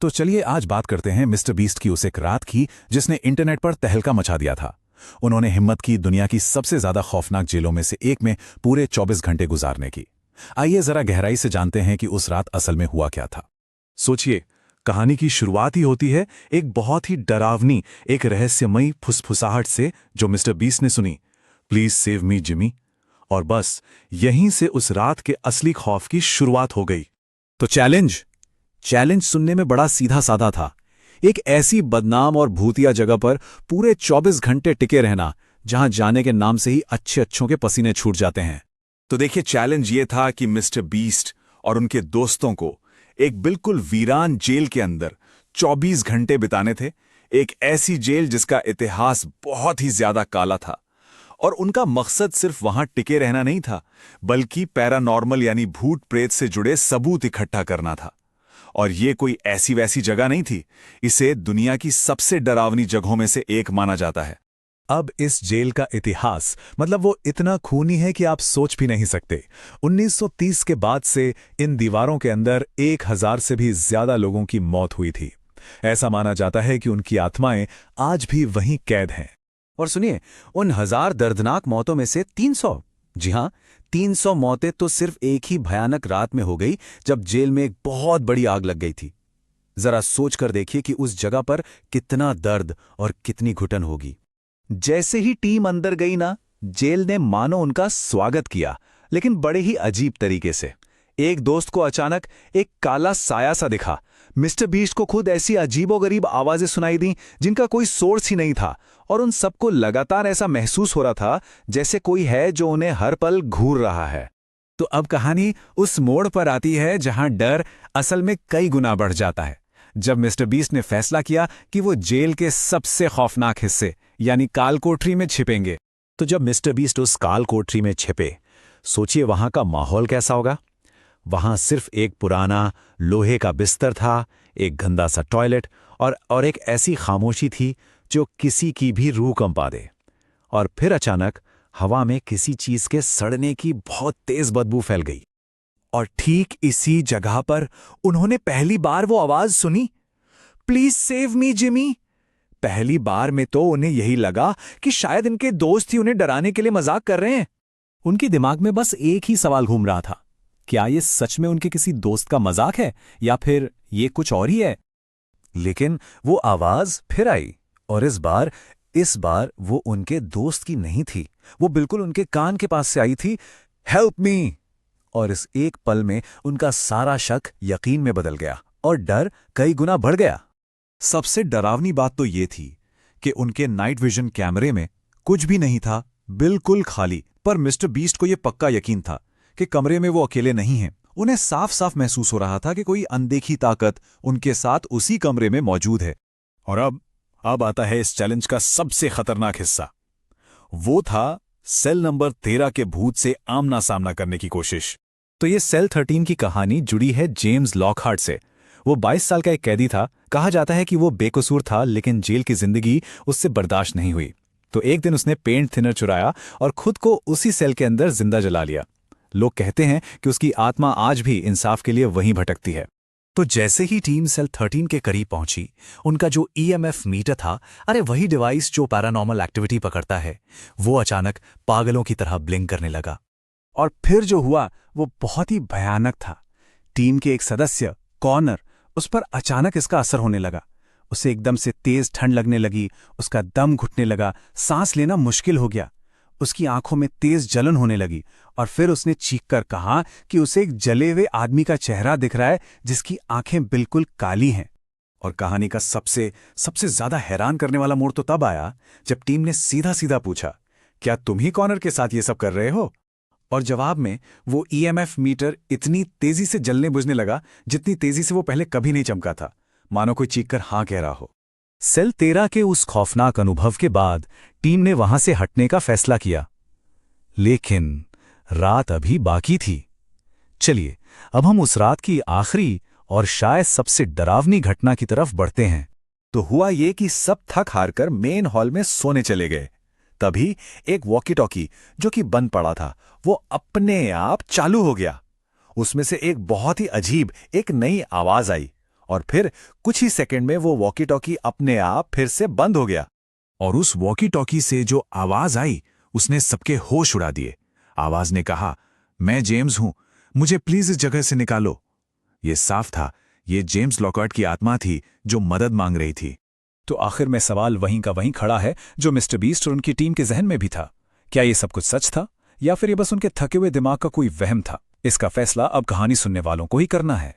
तो चलिए आज बात करते हैं मिस्टर बीस्ट की उस एक रात की जिसने इंटरनेट पर तहलका मचा दिया था। उन्होंने हिम्मत की दुनिया की सबसे ज्यादा खौफनाक जेलों में से एक में पूरे 24 घंटे गुजारने की। आइए जरा गहराई से जानते हैं कि उस रात असल में हुआ क्या था। सोचिए, कहानी की शुरुआत ही होती है एक बहुत ही डरावनी, एक रहस्यमयी फुसफुसाहट से जो मिस्टर बीस्ट ने सुनी, प्लीज सेव मी जिमी। और बस यहीं से उस रात के असली खौफ की शुरुआत हो गई। तो चैलेंज सुनने में बड़ा सीधा साधा था। एक ऐसी बदनाम और भूतिया जगह पर पूरे 24 घंटे टिके रहना जहां जाने के नाम से ही अच्छे अच्छों के पसीने छूट जाते हैं। तो देखिए, चैलेंज ये था कि मिस्टर बीस्ट और उनके दोस्तों को एक बिल्कुल वीरान जेल के अंदर 24 घंटे बिताने थे। एक ऐसी जेल जिसका इतिहास बहुत ही ज्यादा काला था। और उनका मकसद सिर्फ वहां टिके रहना नहीं था, बल्कि पैरानॉर्मल यानी भूत प्रेत से जुड़े सबूत इकट्ठा करना था। और ये कोई ऐसी वैसी जगह नहीं थी, इसे दुनिया की सबसे डरावनी जगहों में से एक माना जाता है। अब इस जेल का इतिहास मतलब वो इतना खूनी है कि आप सोच भी नहीं सकते। 1930 के बाद से इन दीवारों के अंदर 1000 से भी ज्यादा लोगों की मौत हुई थी। ऐसा माना जाता है कि उनकी आत्माएं आज भी वहीं कैद हैं। और सुनिए, उन 1000 दर्दनाक मौतों में से 300, जी हां, 300 मौतें तो सिर्फ एक ही भयानक रात में हो गई जब जेल में एक बहुत बड़ी आग लग गई थी। जरा सोच कर देखिए कि उस जगह पर कितना दर्द और कितनी घुटन होगी। जैसे ही टीम अंदर गई ना, जेल ने मानो उनका स्वागत किया, लेकिन बड़े ही अजीब तरीके से। एक दोस्त को अचानक एक काला साया सा दिखा। मिस्टर बीस्ट को खुद ऐसी अजीबोगरीब आवाजें सुनाई दी जिनका कोई सोर्स ही नहीं था, और उन सबको लगातार ऐसा महसूस हो रहा था जैसे कोई है जो उन्हें हर पल घूर रहा है। तो अब कहानी उस मोड़ पर आती है जहां डर असल में कई गुना बढ़ जाता है। जब मिस्टर बीस्ट ने फैसला किया कि वो जेल के सबसे खौफनाक हिस्से यानी काल कोठरी में छिपेंगे। तो जब मिस्टर बीस्ट उस काल कोठरी में छिपे, सोचिए वहां का माहौल कैसा होगा। वहां सिर्फ एक पुराना लोहे का बिस्तर था, एक गंदा सा टॉयलेट और एक ऐसी खामोशी थी जो किसी की भी रूह कंपा दे। और फिर अचानक हवा में किसी चीज के सड़ने की बहुत तेज बदबू फैल गई। और ठीक इसी जगह पर उन्होंने पहली बार वो आवाज सुनी, प्लीज सेव मी जिमी। पहली बार में तो उन्हें यही लगा कि शायद इनके दोस्त ही उन्हें डराने के लिए मजाक कर रहे हैं। उनके दिमाग में बस एक ही सवाल घूम रहा था, क्या ये सच में उनके किसी दोस्त का मजाक है या फिर ये कुछ और ही है। लेकिन वो आवाज फिर आई, और इस बार वो उनके दोस्त की नहीं थी, वो बिल्कुल उनके कान के पास से आई थी, हेल्प मी। और इस एक पल में उनका सारा शक यकीन में बदल गया और डर कई गुना बढ़ गया। सबसे डरावनी बात तो ये थी कि उनके नाइट विजन कैमरे में कुछ भी नहीं था, बिल्कुल खाली। पर मिस्टर बीस्ट को यह पक्का यकीन था कि कमरे में वो अकेले नहीं हैं। उन्हें साफ साफ महसूस हो रहा था कि कोई अनदेखी ताकत उनके साथ उसी कमरे में मौजूद है। और अब आता है इस चैलेंज का सबसे खतरनाक हिस्सा। वो था सेल नंबर 13 के भूत से आमना सामना करने की कोशिश। तो ये सेल 13 की कहानी जुड़ी है जेम्स लॉकहार्ट से। वो 22 साल का एक कैदी था। कहा जाता है कि वो बेकसूर था, लेकिन जेल की जिंदगी उससे बर्दाश्त नहीं हुई। तो एक दिन उसने पेंट थिनर चुराया और खुद को उसी सेल के अंदर जिंदा जला लिया। लोग कहते हैं कि उसकी आत्मा आज भी इंसाफ के लिए वहीं भटकती है। तो जैसे ही टीम सेल 13 के करीब पहुंची, उनका जो ईएमएफ मीटर था, अरे वही डिवाइस जो पैरानॉर्मल एक्टिविटी पकड़ता है, वो अचानक पागलों की तरह ब्लिंक करने लगा। और फिर जो हुआ वो बहुत ही भयानक था। टीम के एक सदस्य कॉर्नर, उस पर अचानक इसका असर होने लगा। उसे एकदम से तेज ठंड लगने लगी, उसका दम घुटने लगा, सांस लेना मुश्किल हो गया, उसकी आंखों में तेज जलन होने लगी। और फिर उसने चीखकर कहा कि उसे एक जले हुए आदमी का चेहरा दिख रहा है जिसकी आंखें बिल्कुल काली हैं। और कहानी का सबसे ज्यादा हैरान करने वाला मोड़ तो तब आया जब टीम ने सीधा सीधा पूछा, क्या तुम ही कॉर्नर के साथ ये सब कर रहे हो? और जवाब में वो ईएमएफ मीटर इतनी तेजी से जलने बुझने लगा जितनी तेजी से वो पहले कभी नहीं चमका था, मानो कोई चीखकर हां कह रहा हो। सेल 13 के उस खौफनाक अनुभव के बाद टीम ने वहां से हटने का फैसला किया, लेकिन रात अभी बाकी थी। चलिए अब हम उस रात की आखिरी और शायद सबसे डरावनी घटना की तरफ बढ़ते हैं। तो हुआ ये कि सब थक हार कर मेन हॉल में सोने चले गए। तभी एक वॉकी टॉकी जो कि बंद पड़ा था, वो अपने आप चालू हो गया। उसमें से एक बहुत ही अजीब, एक नई आवाज आई और फिर कुछ ही सेकंड में वो वॉकी टॉकी अपने आप फिर से बंद हो गया। और उस वॉकी टॉकी से जो आवाज आई उसने सबके होश उड़ा दिए। आवाज ने कहा, मैं जेम्स हूं, मुझे प्लीज इस जगह से निकालो। ये साफ था, ये जेम्स लॉकहार्ट की आत्मा थी जो मदद मांग रही थी। तो आखिर में सवाल वहीं का वहीं खड़ा है जो मिस्टर बीस्ट और उनकी टीम के जहन में भी था। क्या ये सब कुछ सच था या फिर ये बस उनके थके हुए दिमाग का कोई वहम था? इसका फैसला अब कहानी सुनने वालों को ही करना है।